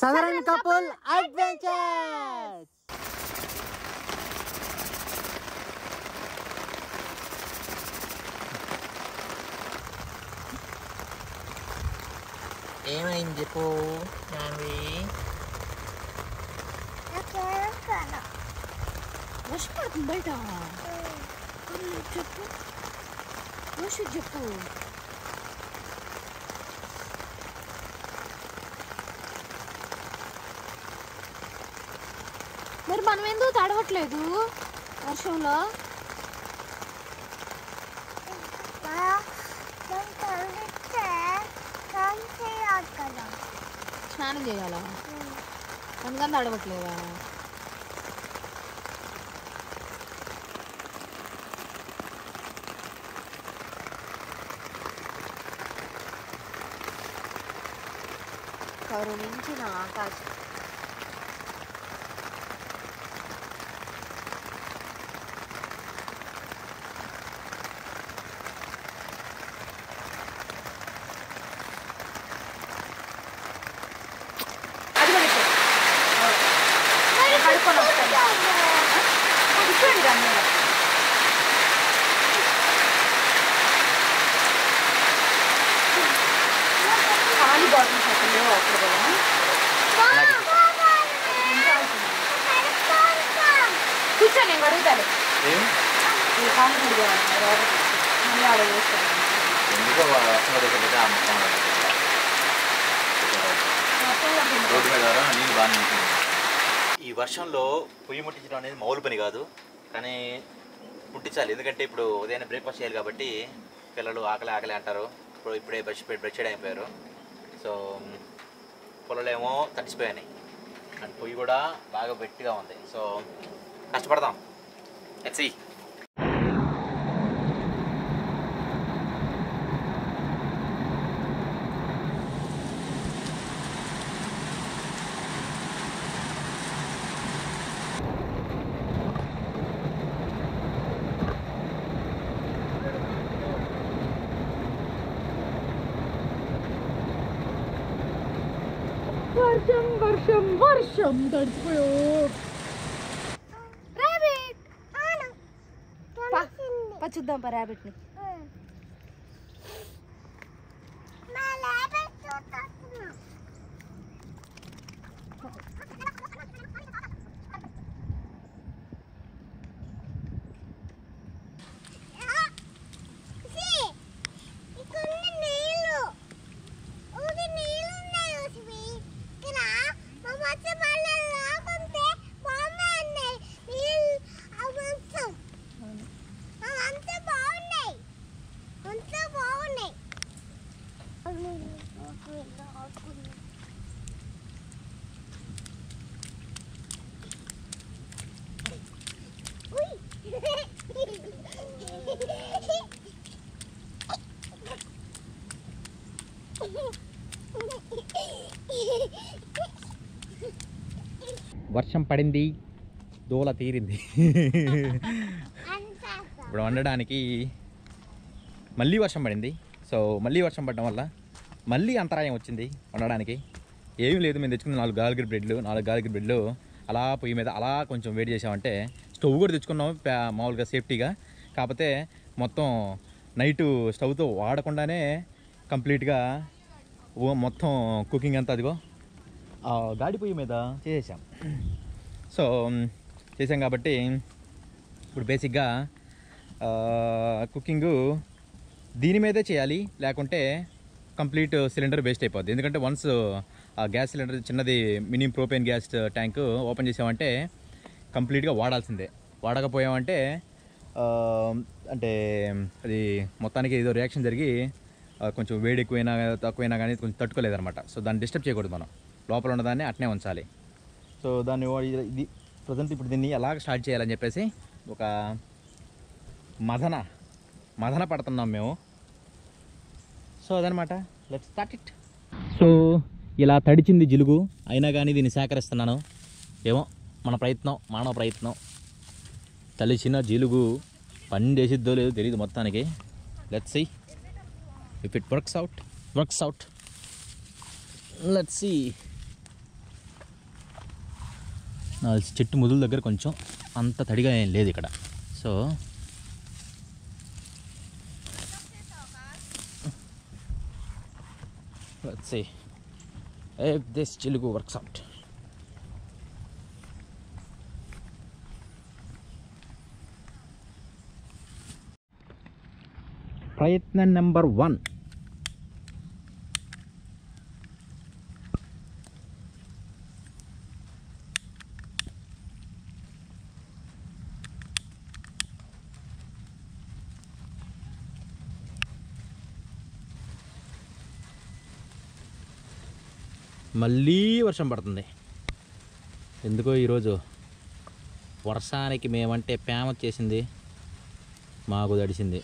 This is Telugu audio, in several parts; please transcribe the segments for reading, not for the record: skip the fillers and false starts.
Southern Couple Adventures. ఏమైంది చెప్పు నావి? వర్షం పడుతుంది బయట. చెప్పు వర్షం చెప్పు. మరి మనం ఎందుకు తడవట్లేదు వర్షంలో? స్నానం చేయాలా? అందుకని తడవట్లేదా? కరుణించిన ఆకాశం. కూర్చో, నేను అడుగుతాను. ఈ వర్షంలో పొయ్యి ముట్టించడం అనేది మామూలు పని కాదు, కానీ ముట్టించాలి. ఎందుకంటే ఇప్పుడు ఉదయాన్నే బ్రేక్ఫాస్ట్ చేయాలి కాబట్టి పిల్లలు ఆకలి అంటారు. ఇప్పుడే బ్రష్ చేయడం అయిపోయారు. సో పొలాలేమో తడిసిపోయాయి అండ్ పొయ్యి కూడా బాగా గట్టిగా ఉంది. సో కష్టపడదాం. Let's see. వర్షం వర్షం వర్షం తడిసిపోయో. చూద్దాం పా ర్యాబిట్ని. వర్షం పడింది, దోల తీరింది. ఇప్పుడు వండడానికి మళ్ళీ వర్షం పడింది. సో మళ్ళీ వర్షం పడడం వల్ల మళ్ళీ అంతరాయం వచ్చింది వండడానికి. ఏమీ లేదు, మేము తెచ్చుకున్న 4 గాలిగిరి బ్రెడ్లు అలా పొయ్యి మీద అలా కొంచెం వేడి చేసామంటే, స్టవ్ కూడా తెచ్చుకున్నాము మామూలుగా సేఫ్టీగా. కాకపోతే మొత్తం నైటు స్టవ్తో వాడకుండానే కంప్లీట్గా మొత్తం కుకింగ్ అంతా అదిగో గాడి పొయ్యి మీద చేసాం. సో చేసాం కాబట్టి ఇప్పుడు బేసిక్గా కుకింగు దీని మీదే చేయాలి, లేకుంటే కంప్లీట్ సిలిండర్ వేస్ట్ అయిపోద్ది. ఎందుకంటే వన్స్ ఆ గ్యాస్ సిలిండర్ చిన్నది mini propane gas tank open చేసామంటే కంప్లీట్గా వాడాల్సిందే. వాడకపోయామంటే అంటే అది మొత్తానికి ఏదో రియాక్షన్ జరిగి కొంచెం వేడి ఎక్కువైనా తక్కువైనా కానీ కొంచెం తట్టుకోలేదన్నమాట. సో దాన్ని డిస్టర్బ్ చేయకూడదు, మనం లోపల ఉన్నదాన్ని అట్నే ఉంచాలి. సో దాన్ని ఇది ప్రజెంట్ ఇప్పుడు దీన్ని ఎలాగ స్టార్ట్ చేయాలని చెప్పేసి ఒక మదన పడుతున్నాం మేము. సో అదనమాట, లెట్స్ స్టార్ట్ ఇట్. సో ఇలా తడిచింది జిలుగు, అయినా కానీ దీన్ని సేకరిస్తున్నాను. ఏమో మానవ ప్రయత్నం. తలిచిన జిలుగు పండేసిద్దో లేదో తెలియదు మొత్తానికి. Let's see if it works out. Let's see. చెట్టు ముదుల దగ్గర కొంచెం అంత తడిగా ఏం లేదు ఇక్కడ. So let's see if this Chilugu works out. ప్రయత్నం నెంబర్ 1. మళ్ళీ వర్షం పడుతుంది. ఎందుకో ఈరోజు వర్షానికి మేమంటే ప్రేమ వచ్చేసింది, మాకు తడిసింది.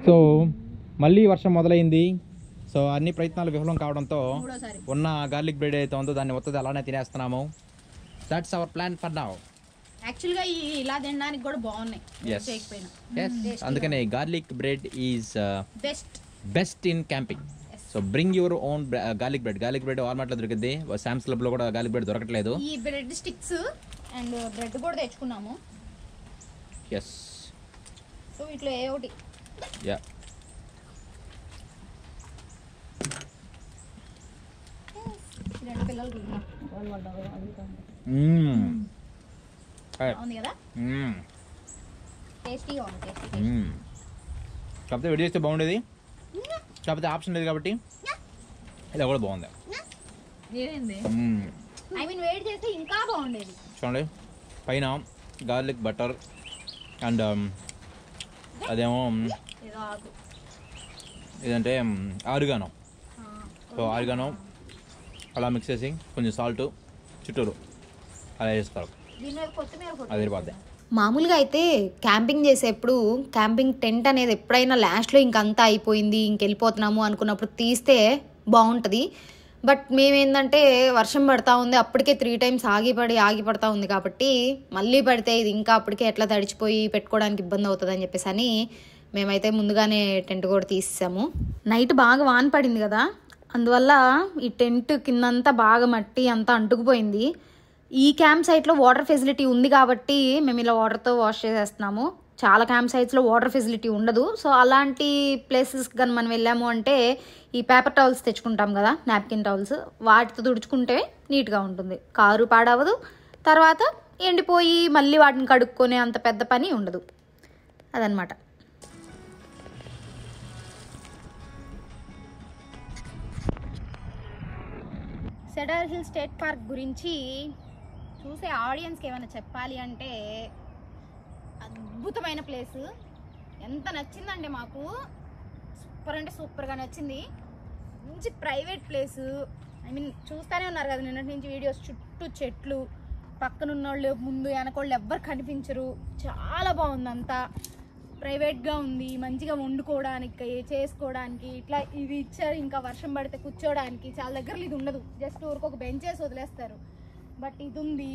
సో మళ్ళీ వర్షం మొదలైంది. సో అన్ని ప్రయత్నాలు విఫలం కావడంతో ఉన్న గార్లిక్ బ్రెడ్ అయితే ఉందో దాన్ని మొత్తం అలానే తినేస్తున్నాము. That's our plan for now. యాక్చువల్గా ఇలా తినడానికి కూడా బాగున్నాయి. అందుకనే garlic bread is best in camping. So bring your own garlic bread. Garlic bread వాల్మార్ట్లో దొరికింది, శామ్స్ క్లబ్లో కూడా గార్లిక్ బ్రెడ్ దొరకట్లేదు. ఈ బ్రెడ్ స్టిక్స్ అండ్ బ్రెడ్ కూడా తెచ్చుకున్నాము. ఎస్. సో వీటిలో ఏ ఒకటి. యా. రెండు పిల్లలు ఉంది కదా, టేస్టీగా ఉంది. కాకపోతే వెడి చేస్తే బాగుండేది, కాకపోతే ఆప్షన్ లేదు కాబట్టి ఇలా కూడా బాగుంది. ఐ మీన్ వెయిట్ చేస్తే ఇంకా బాగుండేది. చూడండి పైన గార్లిక్ బటర్ అండ్ అదేమో ఇదంటే ఆరిగానో. సో ఆరిగానో అలా మిక్స్ చేసి కొంచెం సాల్ట్ చుట్టూరు అలా వేస్తారు, అది పోద్ది. మామూలుగా అయితే క్యాంపింగ్ చేసేప్పుడు క్యాంపింగ్ టెంట్ అనేది ఎప్పుడైనా లాస్ట్లో ఇంకంతా అయిపోయింది ఇంకెళ్ళిపోతున్నాము అనుకున్నప్పుడు తీస్తే బాగుంటుంది. బట్ మేమేంటంటే వర్షం పడతా ఉంది, అప్పటికే 3 times ఆగిపడతా ఉంది కాబట్టి మళ్ళీ పడితే ఇది ఇంకా అప్పటికే ఎట్లా తడిచిపోయి పెట్టుకోవడానికి ఇబ్బంది అవుతుంది అని చెప్పేసి అని మేమైతే ముందుగానే టెంట్ కూడా తీసేసాము. నైట్ బాగా వాన పడింది కదా, అందువల్ల ఈ టెంట్ కిందంతా బాగా మట్టి అంతా అంటుకుపోయింది. ఈ క్యాంప్ సైట్లో వాటర్ ఫెసిలిటీ ఉంది కాబట్టి మేము ఇలా వాటర్తో వాష్ చేసేస్తున్నాము. చాలా క్యాంప్ సైట్స్లో వాటర్ ఫెసిలిటీ ఉండదు. సో అలాంటి ప్లేసెస్ కానీ మనం వెళ్ళాము అంటే ఈ పేపర్ టవల్స్ తెచ్చుకుంటాం కదా, నాప్కిన్ టవల్స్, వాటితో తుడుచుకుంటే నీట్గా ఉంటుంది, కారు పాడవదు, తర్వాత ఎండిపోయి మళ్ళీ వాటిని కడుక్కొనే అంత పెద్ద పని ఉండదు. అదనమాట. సెడార్ హిల్ స్టేట్ పార్క్ గురించి చూసే ఆడియన్స్కి ఏమైనా చెప్పాలి అంటే అద్భుతమైన ప్లేసు. ఎంత నచ్చిందంటే మాకు, సూపర్ అంటే సూపర్గా నచ్చింది. మంచి ప్రైవేట్ ప్లేసు. ఐ మీన్ చూస్తూనే ఉన్నారు కదా నిన్నటి నుంచి వీడియోస్, చుట్టూ చెట్లు, పక్కనున్న వాళ్ళు ముందు వెనకోళ్ళు ఎవ్వరు కనిపించరు. చాలా బాగుంది, అంతా ప్రైవేట్గా ఉంది, మంచిగా వండుకోవడానికి చేసుకోవడానికి. ఇట్లా ఇది ఇచ్చారు, ఇంకా వర్షం పడితే కూర్చోడానికి. చాలా దగ్గరలో ఇది ఉండదు, జస్ట్ ఊరికి ఒక బెంచెస్ వదిలేస్తారు. బట్ ఇది ఉంది,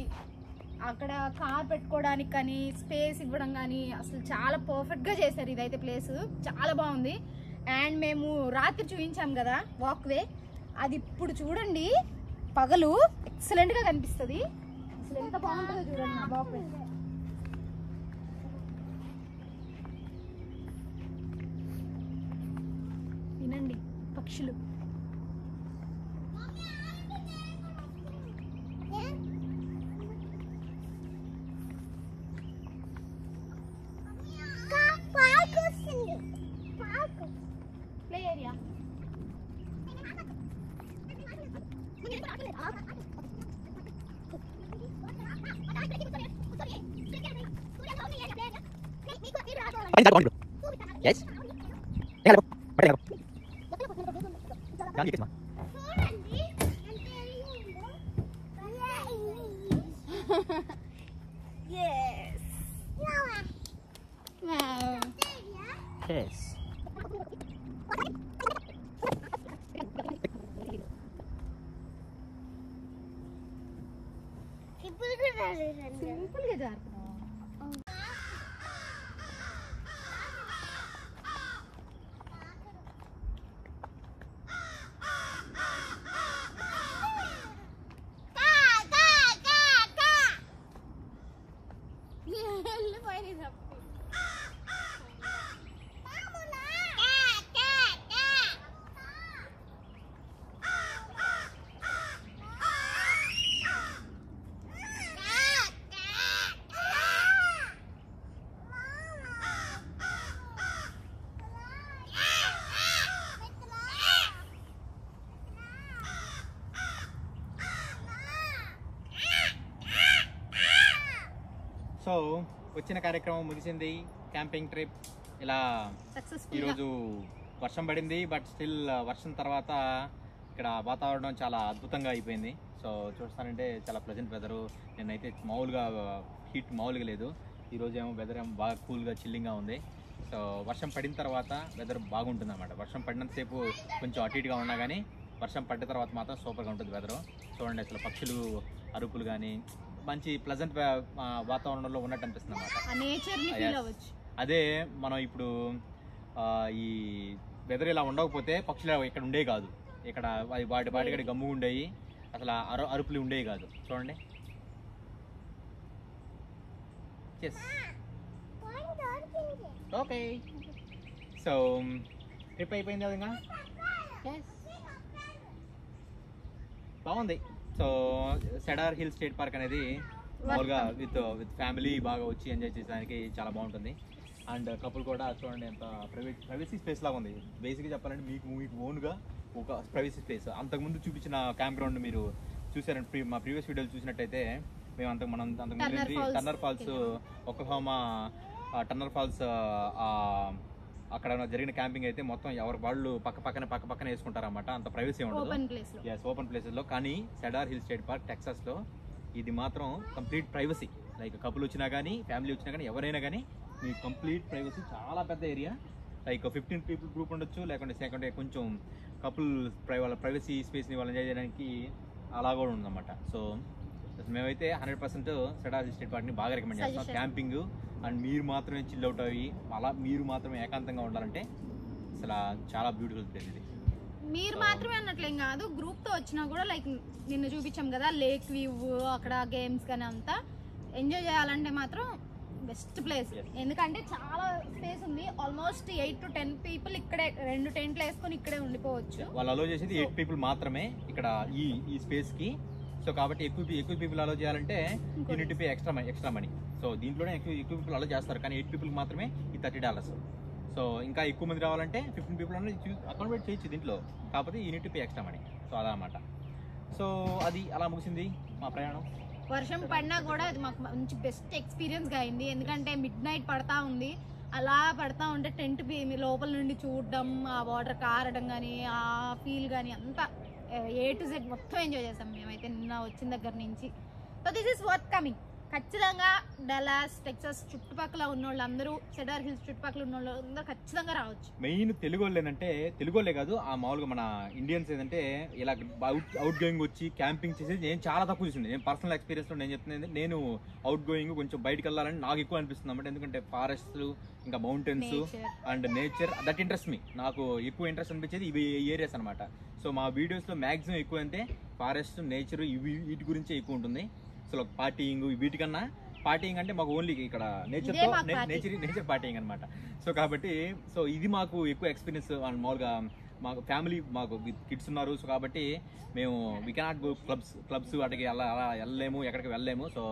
అక్కడ కార్ పెట్టుకోవడానికి కానీ స్పేస్ ఇవ్వడం కానీ అసలు చాలా పర్ఫెక్ట్గా చేశారు. ఇదైతే ప్లేస్ చాలా బాగుంది. అండ్ మేము రాత్రి చూపించాం కదా వాక్వే, అది ఇప్పుడు చూడండి పగలు ఎక్సలెంట్గా కనిపిస్తుంది. అసలు ఎంత బాగుంటుందో చూడండి నా వాక్వే. వినండి పక్షులు. Play area. సింపుల్ గా జారుతున్నావు. సో వచ్చిన కార్యక్రమం ముగిసింది. క్యాంపింగ్ ట్రిప్ ఇలా ఈరోజు వర్షం పడింది, బట్ స్టిల్ వర్షం తర్వాత ఇక్కడ వాతావరణం చాలా అద్భుతంగా అయిపోయింది. సో చూస్తానంటే చాలా ప్లెజెంట్ వెదరు. నేనైతే మామూలుగా హీట్ మామూలుగా లేదు. ఈరోజు ఏమో వెదర్ ఏమో బాగా కూల్గా చిల్లింగ్గా ఉంది. సో వర్షం పడిన తర్వాత వెదర్ బాగుంటుంది అన్నమాట. వర్షం పడినంతసేపు కొంచెం అటు ఇటుగా ఉన్నా కానీ వర్షం పడిన తర్వాత మాత్రం సూపర్గా ఉంటుంది వెదరు. చూడండి అసలు పక్షులు అరుపులు కానీ మంచి ప్లెజెంట్ వాతావరణంలో ఉన్నట్టు అనిపిస్తుంది అన్నమాట. అదే మనం ఇప్పుడు ఈ వెదర్ ఇలా ఉండకపోతే పక్షులు ఇక్కడ ఉండేవి కాదు. ఇక్కడ వాటి గమ్ము ఉండేవి, అసలు అరుపులు ఉండేవి కాదు. చూడండి. ఓకే, సో ట్రిప్ అయిపోయింది కదా, బాగుంది. So cedar hill state park అనేది మామూలుగా విత్ ఫ్యామిలీ బాగా వచ్చి ఎంజాయ్ చేసేదానికి చాలా బాగుంటుంది. అండ్ కపుల్ కూడా చూడండి ఎంత ప్రైవసీ స్పేస్ లాగా ఉంది. బేసిక్గా చెప్పాలంటే మీకు ఓన్గా ఒక ప్రైవసీ స్పేస్. అంతకుముందు చూపించిన క్యాంప్ గ్రౌండ్ మీరు చూసారంటే మా ప్రీవియస్ వీడియోలు చూసినట్టయితే మేము అంతకుముందు టన్నర్ ఫాల్స్, ఒక్లహోమా టన్నర్ ఫాల్స్ అక్కడ జరిగిన క్యాంపింగ్ అయితే మొత్తం ఎవరి వాళ్ళు పక్కన వేసుకుంటారు అన్నమాట. అంత ప్రైవసీ ఉండదు. ఎస్, ఓపెన్ ప్లేసెస్లో. కానీ సెడార్ హిల్ స్టేట్ పార్క్ టెక్సాస్లో ఇది మాత్రం కంప్లీట్ ప్రైవసీ. లైక్ కపుల్ వచ్చినా కానీ ఫ్యామిలీ వచ్చినా కానీ ఎవరైనా కానీ మీ కంప్లీట్ ప్రైవసీ. చాలా పెద్ద ఏరియా, లైక్ 15 పీపుల్ గ్రూప్ ఉండొచ్చు, లేకుంటే కొంచెం కపుల్ వాళ్ళ ప్రైవసీ స్పేస్ని వాళ్ళు ఎంజాయ్ చేయడానికి అలా కూడా ఉందన్నమాట. సో మేమైతే 100% సెడార్ హిల్ స్టేట్ పార్క్ని బాగా రికమెండ్ చేస్తాం. క్యాంపింగ్ అండ్ మీరు మాత్రమే చిల్ అవుట్ అయ్యి అలా మీరు మాత్రమే ఏకాంతంగా ఉండాలంటే అసలు చాలా బ్యూటిఫుల్ ప్లేస్ ఇది. మీరు మాత్రమే అన్నట్లేం కాదు, గ్రూప్ తో వచ్చినా కూడా లైక్ నిన్న చూపించాం కదా లేక్ వ్యూ, అక్కడ గేమ్స్ కానీ అంతా ఎంజాయ్ చేయాలంటే మాత్రం బెస్ట్ ప్లేస్. ఎందుకంటే చాలా స్పేస్ ఉంది. ఆల్మోస్ట్ 8 to 10 పీపుల్ ఇక్కడే 2 టెంట్లు వేసుకొని ఇక్కడే ఉండిపోవచ్చు. వాళ్ళు అలో చేసేది 8 పీపుల్ మాత్రమే ఇక్కడ ఈ స్పేస్ కి. సో కాబట్టి ఎక్కువ పీపుల్ అలో చేయాలంటే unit pay extra money. So దీంట్లోనే ఎక్కువ పీపుల్ అలో చేస్తారు, కానీ 8 పీపుల్ మాత్రమే ఈ $30. సో ఇంకా ఎక్కువ మంది రావాలంటే 15 పీపుల్ అనేది అకామిడేట్ చేయొచ్చు దీంట్లో, కాకపోతే unit pay extra money. So అలా అన్నమాట. సో అది అలా ముగిసింది మా ప్రయాణం. వర్షం పడినా కూడా అది మాకు మంచి బెస్ట్ ఎక్స్పీరియన్స్ గా అయింది. ఎందుకంటే మిడ్ నైట్ పడతా ఉంది, అలా పడతా ఉంటే టెంట్ లోపల నుండి చూడడం, ఆ వాటర్ కారడం కానీ ఆ ఫీల్ కానీ అంతా A to Z మొత్తం ఎంజాయ్ చేసాం మేమైతే నిన్న వచ్చిన దగ్గర నుంచి. So this is worth coming. ఖచ్చితంగా డల్లాస్ టెక్సాస్ చుట్టుపక్కల ఉన్న వాళ్ళందరూ, సెడార్ హిల్స్ చుట్టుపక్కల ఉన్న వాళ్ళందరూ ఖచ్చితంగా రావచ్చు. మెయిన్ తెలుగు వాళ్ళు ఏంటంటే, తెలుగు వాళ్ళే కాదు మామూలుగా మన ఇండియన్స్ ఏంటంటే ఇలా అవుట్ గోయింగ్ వచ్చి క్యాంపింగ్ చేసేది నేను చాలా తక్కువ చూసింది. నేను పర్సనల్ ఎక్స్పీరియన్స్ లో నేను చెప్తున్నది, నేను అవుట్ గోయింగ్ కొంచెం బయటకు వెళ్ళాలని నాకు ఎక్కువ అనిపిస్తుంది అన్నమాట. ఎందుకంటే ఫారెస్ట్ ఇంకా mountains and nature that interest me. నాకు ఎక్కువ ఇంట్రెస్ట్ అనిపించేది ఇవి ఏరియాస్ అనమాట. సో మా వీడియోస్ లో మాక్సిమం ఎక్కువ అంటే ఫారెస్ట్, నేచర్ వీటి గురించే ఎక్కువ ఉంటుంది. అసలు పార్టీయింగ్ వీటికన్నా, పార్టీయింగ్ అంటే మాకు ఓన్లీ ఇక్కడ నేచర్ పార్టీయింగ్ అనమాట. సో కాబట్టి ఇది మాకు ఎక్కువ ఎక్స్పీరియన్స్. మామూలుగా మాకు ఫ్యామిలీ, మాకు కిడ్స్ ఉన్నారు. సో కాబట్టి మేము వీ కెనాట్ గో క్లబ్స్ వాటికి అలా వెళ్ళలేము, ఎక్కడికి వెళ్ళలేము. So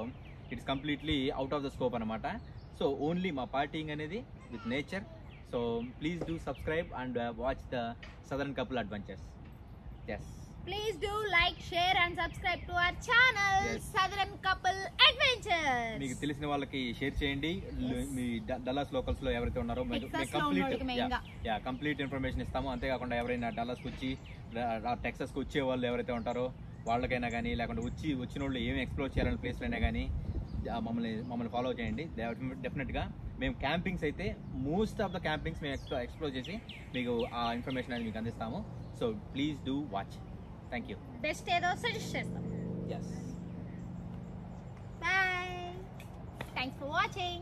it's completely out of the scope అనమాట. సో ఓన్లీ మా పార్టీయింగ్ అనేది with nature. So please do subscribe and watch the southern couple adventures. Yes. Please do like, share and subscribe to our channel, Southern Couple Adventures. మీకు తెలిసిన వాళ్ళకి షేర్ చేయండి. మీ డల్లాస్ లోకల్స్ లో ఎవరైతే ఉన్నారో కంప్లీట్ ఇన్ఫర్మేషన్ ఇస్తాము. అంతేకాకుండా ఎవరైనా డల్లాస్ కి వచ్చి టెక్సాస్ కి వచ్చే వాళ్ళు ఎవరైతే ఉంటారో వాళ్ళకైనా కానీ, లేకుంటే వచ్చిన వాళ్ళు ఏమి ఎక్స్ప్లోర్ చేయాలని ప్లేస్లు అయినా కానీ మమ్మల్ని ఫాలో చేయండి. డెఫినెట్గా మేము క్యాంపింగ్స్ అయితే మోస్ట్ ఆఫ్ ద క్యాంపింగ్స్ మేము ఎక్స్ప్లోర్ చేసి మీకు ఆ ఇన్ఫర్మేషన్ అనేది మీకు అందిస్తాము. So please do watch. Thank you. Best ఏదో సజెస్ట్ చేస్తాం. Yes. Bye. Thanks for watching.